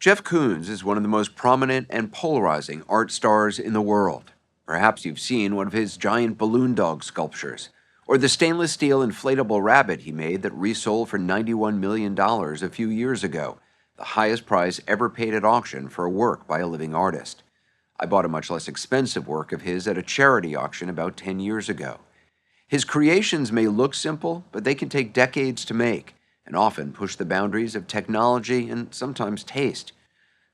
Jeff Koons is one of the most prominent and polarizing art stars in the world. Perhaps you've seen one of his giant balloon dog sculptures, or the stainless steel inflatable rabbit he made that resold for $91 million a few years ago, the highest price ever paid at auction for a work by a living artist. I bought a much less expensive work of his at a charity auction about 10 years ago. His creations may look simple, but they can take decades to make, and often push the boundaries of technology and sometimes taste.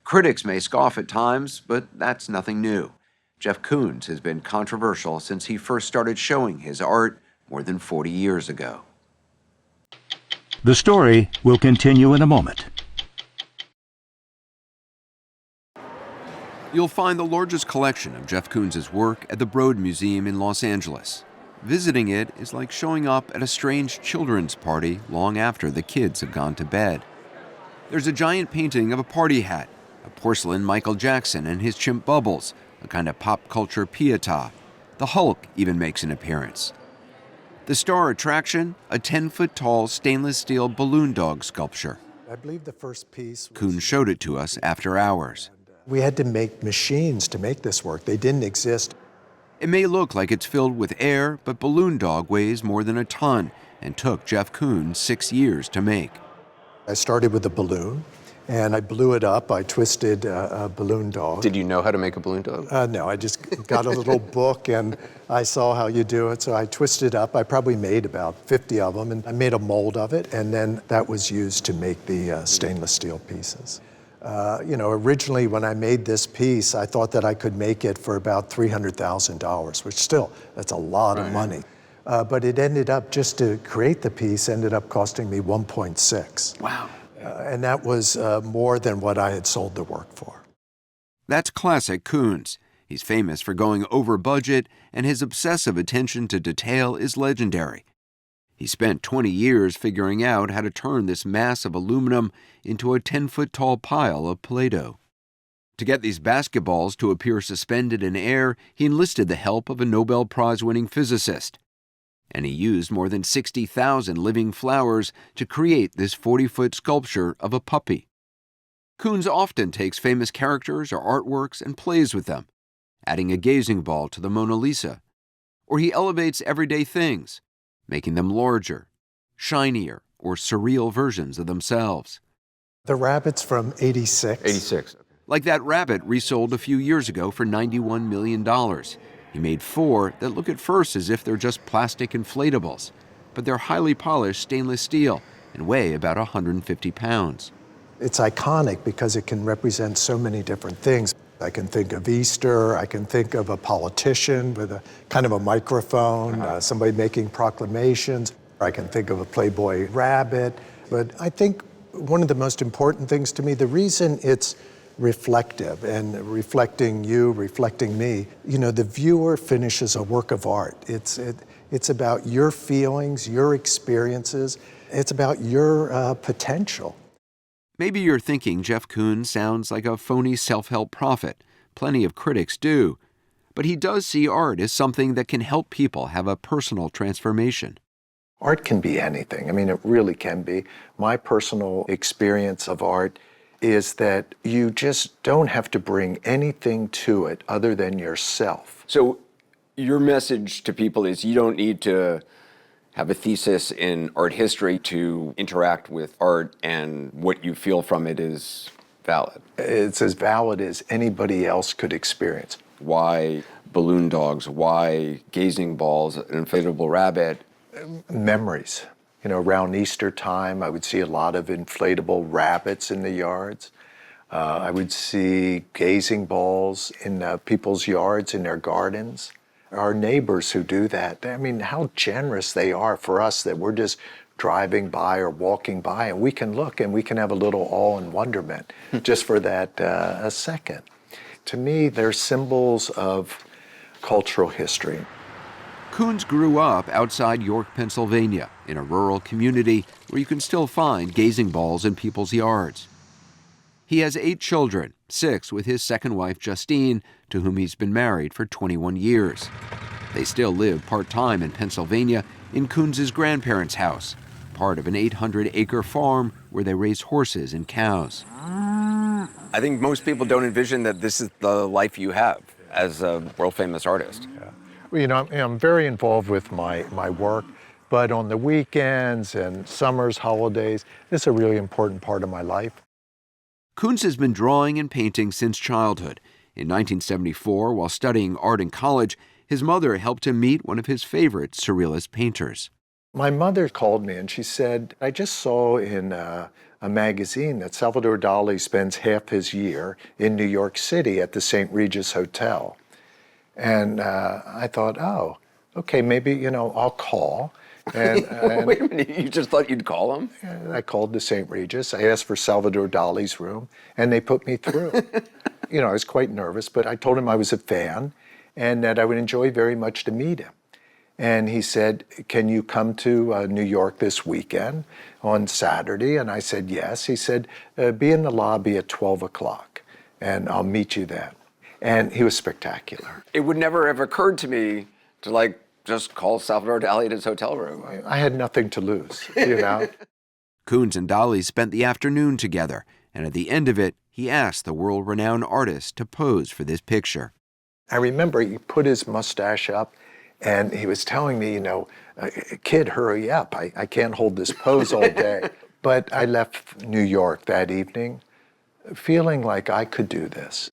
Critics may scoff at times, but that's nothing new. Jeff Koons has been controversial since he first started showing his art more than 40 years ago. The story will continue in a moment. You'll find the largest collection of Jeff Koons' work at the Broad Museum in Los Angeles. Visiting it is like showing up at a strange children's party long after the kids have gone to bed. There's a giant painting of a party hat, a porcelain Michael Jackson and his chimp Bubbles, a kind of pop culture pieta. The Hulk even makes an appearance. The star attraction, a 10-foot-tall stainless steel balloon dog sculpture. I believe the first piece Koons showed it to us after hours. We had to make machines to make this work. They didn't exist. It may look like it's filled with air, but Balloon Dog weighs more than a ton and took Jeff Koons 6 years to make. I started with a balloon, and I blew it up. I twisted a balloon dog. Did you know how to make a balloon dog? No, I just got a little book, and I saw how you do it, so I twisted up. I probably made about 50 of them, and I made a mold of it, and then that was used to make the stainless steel pieces. Originally when I made this piece, I thought that I could make it for about $300,000, which still, that's a lot of money. But it ended up, just to create the piece, ended up costing me 1.6. Wow. And that was more than what I had sold the work for. That's classic Koons. He's famous for going over budget, and his obsessive attention to detail is legendary. He spent 20 years figuring out how to turn this mass of aluminum into a 10-foot-tall pile of Play-Doh. To get these basketballs to appear suspended in air, he enlisted the help of a Nobel Prize-winning physicist. And he used more than 60,000 living flowers to create this 40-foot sculpture of a puppy. Koons often takes famous characters or artworks and plays with them, adding a gazing ball to the Mona Lisa. Or he elevates everyday things, making them larger, shinier, or surreal versions of themselves. The rabbit's from 86. 86. Like that rabbit resold a few years ago for $91 million. He made 4 that look at first as if they're just plastic inflatables, but they're highly polished stainless steel and weigh about 150 pounds. It's iconic because it can represent so many different things. I can think of Easter, I can think of a politician with a kind of a microphone, somebody making proclamations. I can think of a Playboy rabbit. But I think one of the most important things to me, the reason it's reflective and reflecting you, reflecting me, the viewer finishes a work of art. It's about your feelings, your experiences. It's about your potential. Maybe you're thinking Jeff Koons sounds like a phony self-help prophet. Plenty of critics do. But he does see art as something that can help people have a personal transformation. Art can be anything. I mean, it really can be. My personal experience of art is that you just don't have to bring anything to it other than yourself. So your message to people is you don't need to have a thesis in art history to interact with art, and what you feel from it is valid. It's as valid as anybody else could experience. Why balloon dogs? Why gazing balls, an inflatable rabbit? Memories. Around Easter time, I would see a lot of inflatable rabbits in the yards. I would see gazing balls in people's yards, in their gardens. Our neighbors who do that, I mean, how generous they are for us that we're just driving by or walking by and we can look and we can have a little awe and wonderment just for that a second. To me, they're symbols of cultural history. Koons grew up outside York, Pennsylvania, in a rural community where you can still find gazing balls in people's yards. He has 8 children, 6 with his second wife, Justine, to whom he's been married for 21 years. They still live part-time in Pennsylvania in Koons' grandparents' house, part of an 800-acre farm where they raise horses and cows. I think most people don't envision that this is the life you have as a world-famous artist. Yeah. Well, I'm very involved with my work, but on the weekends and summers, holidays, this is a really important part of my life. Koons has been drawing and painting since childhood. In 1974, while studying art in college, his mother helped him meet one of his favorite surrealist painters. My mother called me and she said, I just saw in a magazine that Salvador Dali spends half his year in New York City at the St. Regis Hotel. And I thought, oh, okay, maybe, I'll call. And Wait a minute, you just thought you'd call him? I called the St. Regis. I asked for Salvador Dali's room, and they put me through. I was quite nervous, but I told him I was a fan and that I would enjoy very much to meet him. And he said, can you come to New York this weekend on Saturday? And I said, yes. He said, be in the lobby at 12 o'clock, and I'll meet you then. And he was spectacular. It would never have occurred to me to just call Salvador Dali at his hotel room. I had nothing to lose, Koons and Dali spent the afternoon together, and at the end of it, he asked the world-renowned artist to pose for this picture. I remember he put his mustache up, and he was telling me, kid, hurry up. I can't hold this pose all day. But I left New York that evening feeling like I could do this.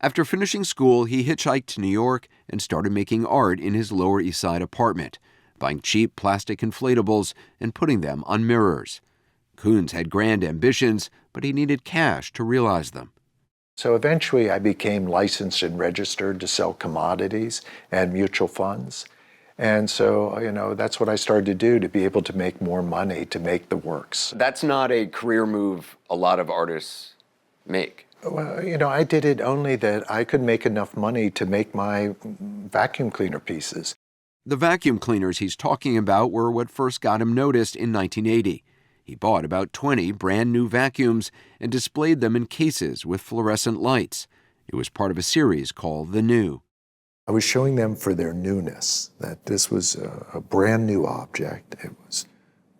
After finishing school, he hitchhiked to New York and started making art in his Lower East Side apartment, buying cheap plastic inflatables and putting them on mirrors. Koons had grand ambitions, but he needed cash to realize them. So eventually I became licensed and registered to sell commodities and mutual funds. And so, that's what I started to do to be able to make more money, to make the works. That's not a career move a lot of artists make. Well, I did it only that I could make enough money to make my vacuum cleaner pieces. The vacuum cleaners he's talking about were what first got him noticed in 1980. He bought about 20 brand new vacuums and displayed them in cases with fluorescent lights. It was part of a series called The New. I was showing them for their newness, that this was a brand new object. It was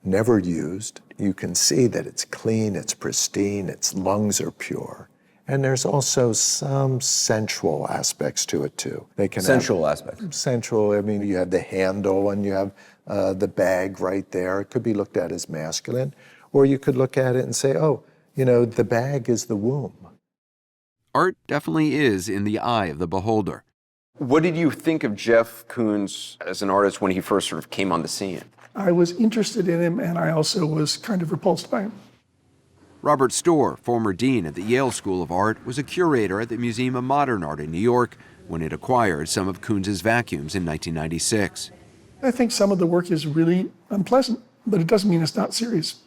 never used. You can see that it's clean, it's pristine, its lungs are pure. And there's also some sensual aspects to it too. They can Sensual aspects? Sensual, you have the handle and you have the bag right there. It could be looked at as masculine. Or you could look at it and say, oh, the bag is the womb. Art definitely is in the eye of the beholder. What did you think of Jeff Koons as an artist when he first sort of came on the scene? I was interested in him, and I also was kind of repulsed by him. Robert Storr, former dean at the Yale School of Art, was a curator at the Museum of Modern Art in New York when it acquired some of Koons's vacuums in 1996. I think some of the work is really unpleasant, but it doesn't mean it's not serious.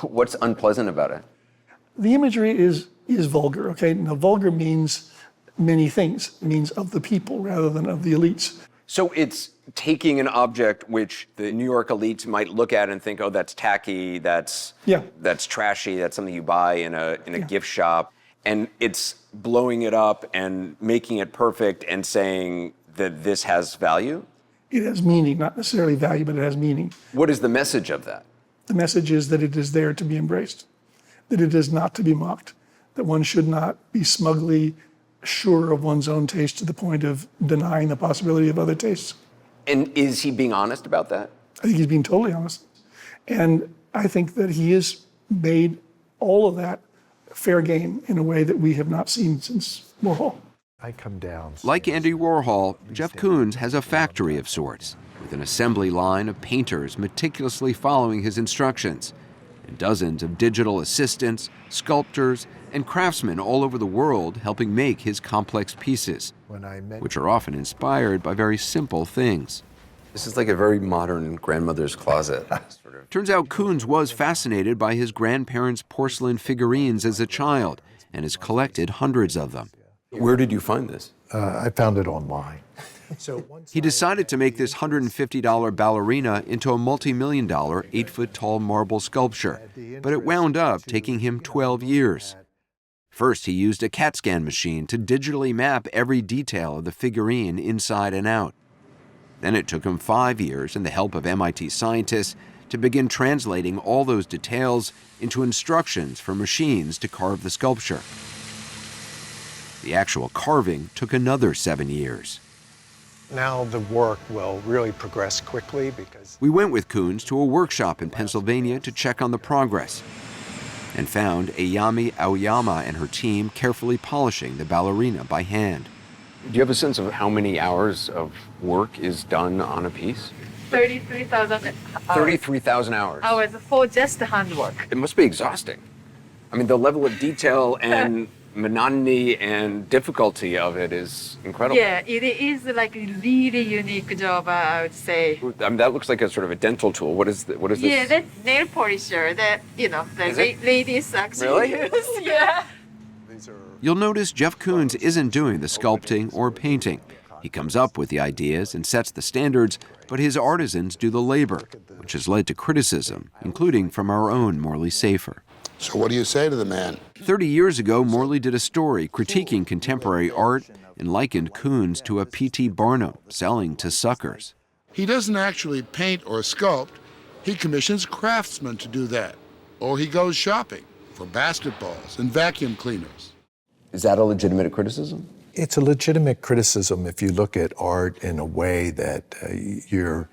What's unpleasant about it? The imagery is vulgar, okay? Now, vulgar means many things. It means of the people rather than of the elites. So it's taking an object which the New York elites might look at and think, oh, that's tacky, that's trashy, that's something you buy in a gift shop, and it's blowing it up and making it perfect and saying that this has value? It has meaning, not necessarily value, but it has meaning. What is the message of that? The message is that it is there to be embraced, that it is not to be mocked, that one should not be smugly sure of one's own taste to the point of denying the possibility of other tastes. And is he being honest about that? I think he's being totally honest. And I think that he has made all of that fair game in a way that we have not seen since Warhol. I come down. Like Andy Warhol, Jeff Koons has a factory of sorts, with an assembly line of painters meticulously following his instructions, and dozens of digital assistants, sculptors, and craftsmen all over the world helping make his complex pieces, which are often inspired by very simple things. This is like a very modern grandmother's closet. Sort of. Turns out Koons was fascinated by his grandparents' porcelain figurines as a child and has collected hundreds of them. Where did you find this? I found it online. He decided to make this $150 ballerina into a multi-million-dollar 8-foot-tall marble sculpture, but it wound up taking him 12 years. First, he used a CAT scan machine to digitally map every detail of the figurine inside and out. Then it took him 5 years and the help of MIT scientists to begin translating all those details into instructions for machines to carve the sculpture. The actual carving took another 7 years. Now the work will really progress quickly because We went with Koons to a workshop in Pennsylvania to check on the progress and found Ayami Aoyama and her team carefully polishing the ballerina by hand. Do you have a sense of how many hours of work is done on a piece? 33,000 hours. 33,000 hours. Hours for just handwork. It must be exhausting. I mean, the level of detail and monotony and difficulty of it is incredible. Yeah, it is like a really unique job, I would say. I mean, that looks like a sort of a dental tool. What is this? Yeah, that's nail polisher that, Is it? ladies actually Really? use. Yeah. You'll notice Jeff Koons isn't doing the sculpting or painting. He comes up with the ideas and sets the standards, but his artisans do the labor, which has led to criticism, including from our own Morley Safer. So what do you say to the man? 30 years ago, Morley did a story critiquing contemporary art and likened Koons to a P.T. Barnum selling to suckers. He doesn't actually paint or sculpt. He commissions craftsmen to do that. Or he goes shopping for basketballs and vacuum cleaners. Is that a legitimate criticism? it's a legitimate criticism if you look at art in a way that you're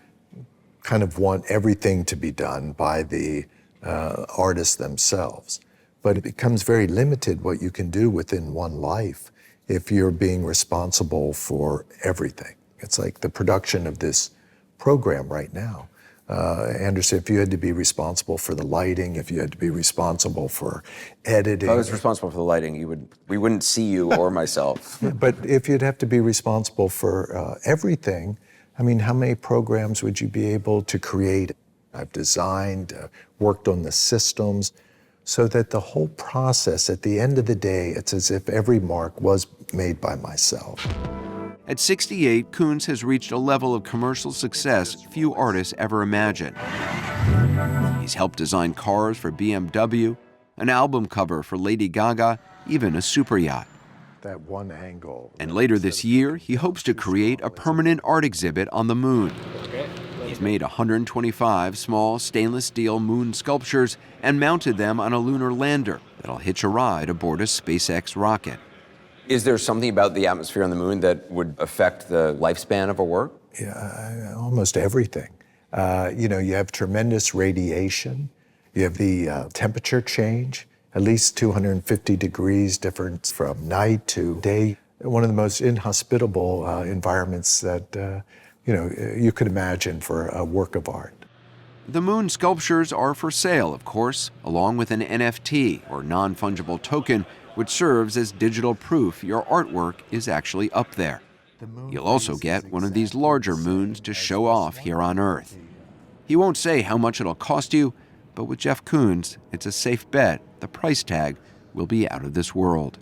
kind of want everything to be done by the artists themselves. But it becomes very limited what you can do within one life if you're being responsible for everything. It's like the production of this program right now. Anderson, if you had to be responsible for the lighting, if you had to be responsible for editing. If I was responsible for the lighting, we wouldn't see you or myself. But if you'd have to be responsible for everything, I mean, how many programs would you be able to create? I've designed, worked on the systems, so that the whole process, at the end of the day, it's as if every mark was made by myself. At 68, Koons has reached a level of commercial success few artists ever imagined. He's helped design cars for BMW, an album cover for Lady Gaga, even a superyacht. That one angle. And later this year, he hopes to create a permanent art exhibit on the moon. He's made 125 small stainless steel moon sculptures and mounted them on a lunar lander that'll hitch a ride aboard a SpaceX rocket. Is there something about the atmosphere on the moon that would affect the lifespan of a work? Yeah, almost everything. You have tremendous radiation. You have the temperature change, at least 250 degrees difference from night to day. One of the most inhospitable environments that you could imagine for a work of art. The moon sculptures are for sale, of course, along with an NFT, or non-fungible token, which serves as digital proof your artwork is actually up there. You'll also get one of these larger moons to show off here on Earth. He won't say how much it'll cost you, but with Jeff Koons, it's a safe bet the price tag will be out of this world.